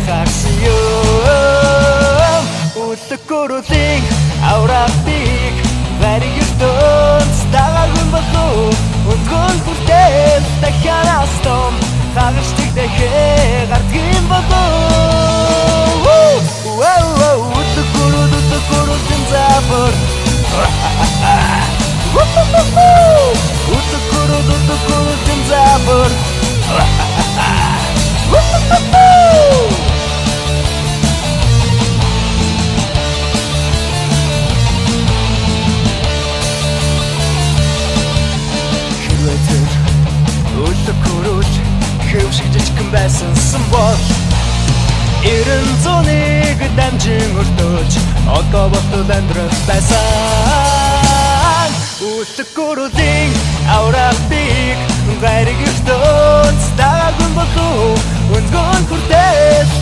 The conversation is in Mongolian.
гарсиё үлгөрөлийн аврагдыг варигтон стагагун баху унгон хүртэл дахианаас том хагашдаг дахиад гардгийн баху үлгөрөлийн запор үлгөрөлийн запор Үлгөрөж хэвшиг жижигхэн байсан бол 90 дамжин өртөөж одоо болтол амьдрах байсан үлгөрөлийн аврагдыг гайрыг өртөөж дагагун болов